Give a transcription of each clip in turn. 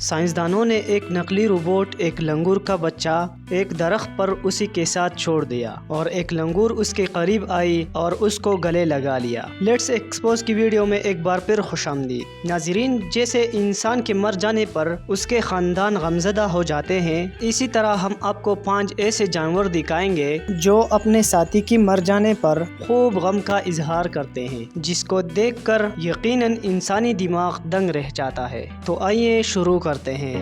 سائنسدانوں نے ایک نقلی روبوٹ ایک لنگور کا بچہ ایک درخت پر اسی کے ساتھ چھوڑ دیا اور ایک لنگور اس کے قریب آئی اور اس کو گلے لگا لیا۔ لیٹس ایکسپوز کی ویڈیو میں ایک بار پھر خوش آمدید ناظرین۔ جیسے انسان کے مر جانے پر اس کے خاندان غمزدہ ہو جاتے ہیں، اسی طرح ہم آپ کو 5 ایسے جانور دکھائیں گے جو اپنے ساتھی کی مر جانے پر خوب غم کا اظہار کرتے ہیں، جس کو دیکھ کر یقیناً انسانی دماغ دنگ رہ جاتا ہے۔ تو آئیے شروع کرتے ہیں۔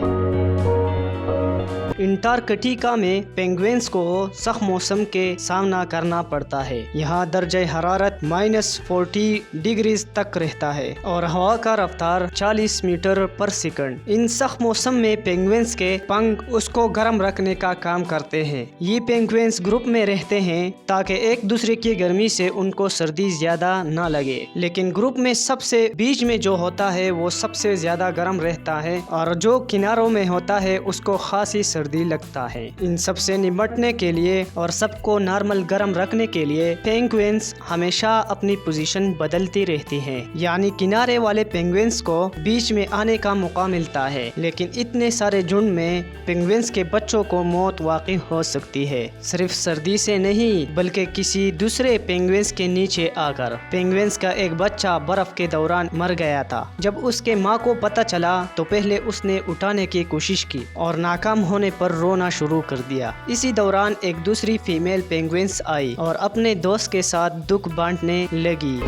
انٹارکٹیکا میں پینگوئنز کو سخت موسم کے سامنا کرنا پڑتا ہے۔ یہاں درجہ حرارت -40 ڈگری تک رہتا ہے اور ہوا کا رفتار 40 میٹر پر سیکنڈ۔ ان سخت موسم میں پینگوئنز کے پنکھ اس کو گرم رکھنے کا کام کرتے ہیں۔ یہ پینگوئنز گروپ میں رہتے ہیں تاکہ ایک دوسرے کی گرمی سے ان کو سردی زیادہ نہ لگے، لیکن گروپ میں سب سے بیچ میں جو ہوتا ہے وہ سب سے زیادہ گرم رہتا ہے اور جو کناروں میں ہوتا ہے اس کو خاصی سردی لگتا ہے۔ ان سب سے نمٹنے کے لیے اور سب کو نارمل گرم رکھنے کے لیے پینگوئنز ہمیشہ اپنی پوزیشن بدلتی رہتی ہیں، یعنی کنارے والے پینگوئنز کو بیچ میں آنے کا موقع ملتا ہے، لیکن اتنے سارے جھنڈ میں پینگوئنز کے بچوں کو موت واقع ہو سکتی ہے، صرف سردی سے نہیں بلکہ کسی دوسرے پینگوئنز کے نیچے آ کر۔ پینگوئنز کا ایک بچہ برف کے دوران مر گیا تھا۔ جب اس کے ماں کو پتہ چلا تو پہلے اس نے اٹھانے کی کوشش کی اور ناکام ہونے پر رونا شروع کر دیا۔ اسی دوران ایک دوسری فیمیل پینگوئنز آئی اور اپنے دوست کے ساتھ دکھ بانٹنے لگی۔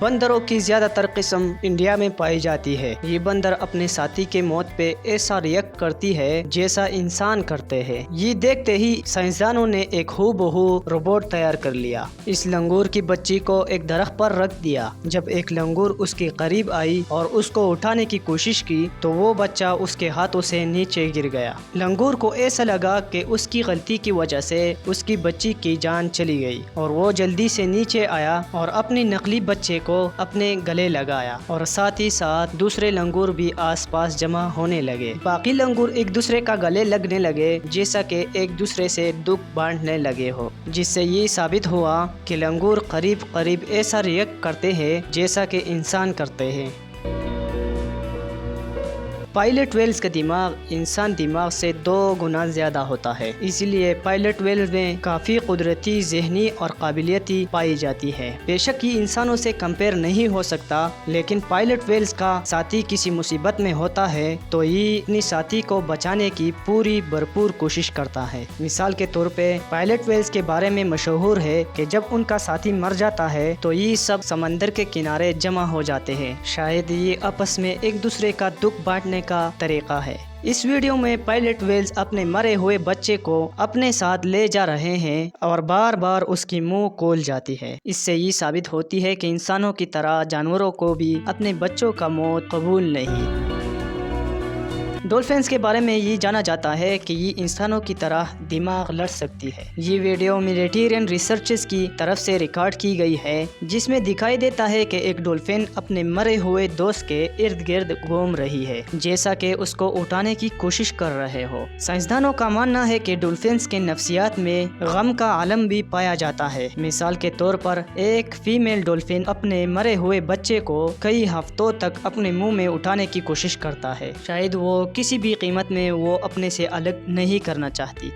بندروں کی زیادہ تر قسم انڈیا میں پائی جاتی ہے۔ یہ بندر اپنے ساتھی کے موت پہ ایسا ریئیکٹ کرتی ہے جیسا انسان کرتے ہیں۔ یہ دیکھتے ہی سائنسدانوں نے ایک ہو بہو روبوٹ تیار کر لیا۔ اس لنگور کی بچی کو ایک درخت پر رکھ دیا۔ جب ایک لنگور اس کے قریب آئی اور اس کو اٹھانے کی کوشش کی تو وہ بچہ اس کے ہاتھوں سے نیچے گر گیا۔ لنگور کو ایسا لگا کہ اس کی غلطی کی وجہ سے اس کی بچی کی جان چلی گئی اور وہ جلدی سے نیچے آیا اور اپنی نقلی بچے کو اپنے گلے لگایا اور ساتھ ہی ساتھ دوسرے لنگور بھی آس پاس جمع ہونے لگے۔ باقی لنگور ایک دوسرے کا گلے لگنے لگے جیسا کہ ایک دوسرے سے دکھ بانٹنے لگے ہو، جس سے یہ ثابت ہوا کہ لنگور قریب ایسا ریئیکٹ کرتے ہیں جیسا کہ انسان کرتے ہیں۔ پائلٹ ویلز کا دماغ انسان دماغ سے 2 گنا زیادہ ہوتا ہے، اس لیے پائلٹ ویلز میں کافی قدرتی ذہنی اور قابلیتی پائی جاتی ہے۔ بے شک یہ انسانوں سے کمپیئر نہیں ہو سکتا، لیکن پائلٹ ویلز کا ساتھی کسی مصیبت میں ہوتا ہے تو یہ اپنی ساتھی کو بچانے کی پوری بھرپور کوشش کرتا ہے۔ مثال کے طور پہ پائلٹ ویلز کے بارے میں مشہور ہے کہ جب ان کا ساتھی مر جاتا ہے تو یہ سب سمندر کے کنارے جمع ہو جاتے ہیں۔ شاید یہ آپس میں ایک دوسرے کا دکھ بانٹنے کا طریقہ ہے۔ اس ویڈیو میں پائلٹ ویلز اپنے مرے ہوئے بچے کو اپنے ساتھ لے جا رہے ہیں اور بار بار اس کی منہ کھول جاتی ہے۔ اس سے یہ ثابت ہوتی ہے کہ انسانوں کی طرح جانوروں کو بھی اپنے بچوں کا موت قبول نہیں۔ ڈولفنز کے بارے میں یہ جانا جاتا ہے کہ یہ انسانوں کی طرح دماغ لڑ سکتی ہے۔ یہ ویڈیو میڈیٹرینین ریسرچرز کی طرف سے ریکارڈ کی گئی ہے، جس میں دکھائی دیتا ہے کہ ایک ڈولفن اپنے مرے ہوئے دوست کے ارد گرد گھوم رہی ہے، جیسا کہ اس کو اٹھانے کی کوشش کر رہے ہو۔ سائنسدانوں کا ماننا ہے کہ ڈولفنز کے نفسیات میں غم کا عالم بھی پایا جاتا ہے۔ مثال کے طور پر ایک فیمیل ڈولفن اپنے مرے ہوئے بچے کو کئی ہفتوں تک اپنے منہ میں اٹھانے کی کوشش کرتا ہے، شاید وہ کسی بھی قیمت میں وہ اپنے سے الگ نہیں کرنا چاہتی۔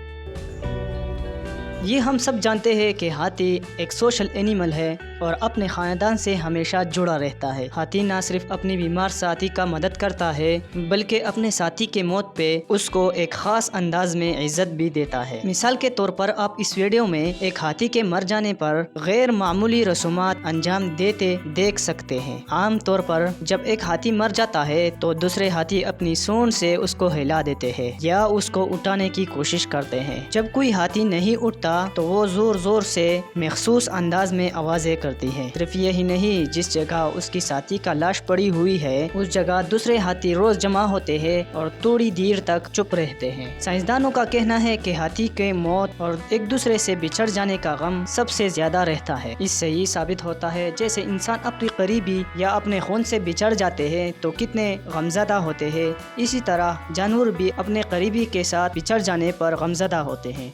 یہ ہم سب جانتے ہیں کہ ہاتھی ایک سوشل اینیمل ہے اور اپنے خاندان سے ہمیشہ جڑا رہتا ہے۔ ہاتھی نہ صرف اپنی بیمار ساتھی کا مدد کرتا ہے بلکہ اپنے ساتھی کے موت پہ اس کو ایک خاص انداز میں عزت بھی دیتا ہے۔ مثال کے طور پر آپ اس ویڈیو میں ایک ہاتھی کے مر جانے پر غیر معمولی رسومات انجام دیتے دیکھ سکتے ہیں۔ عام طور پر جب ایک ہاتھی مر جاتا ہے تو دوسرے ہاتھی اپنی سونڈ سے اس کو ہلا دیتے ہیں یا اس کو اٹھانے کی کوشش کرتے ہیں۔ جب کوئی ہاتھی نہیں اٹھتا تو وہ زور سے مخصوص انداز میں آوازیں کرتی ہے۔ صرف یہی نہیں، جس جگہ اس کی ساتھی کا لاش پڑی ہوئی ہے اس جگہ دوسرے ہاتھی روز جمع ہوتے ہیں اور تھوڑی دیر تک چپ رہتے ہیں۔ سائنسدانوں کا کہنا ہے کہ ہاتھی کے موت اور ایک دوسرے سے بچھڑ جانے کا غم سب سے زیادہ رہتا ہے۔ اس سے یہ ثابت ہوتا ہے جیسے انسان اپنی قریبی یا اپنے خون سے بچھڑ جاتے ہیں تو کتنے غمزدہ ہوتے ہیں، اسی طرح جانور بھی اپنے قریبی کے ساتھ بچھڑ جانے پر غمزدہ ہوتے ہیں۔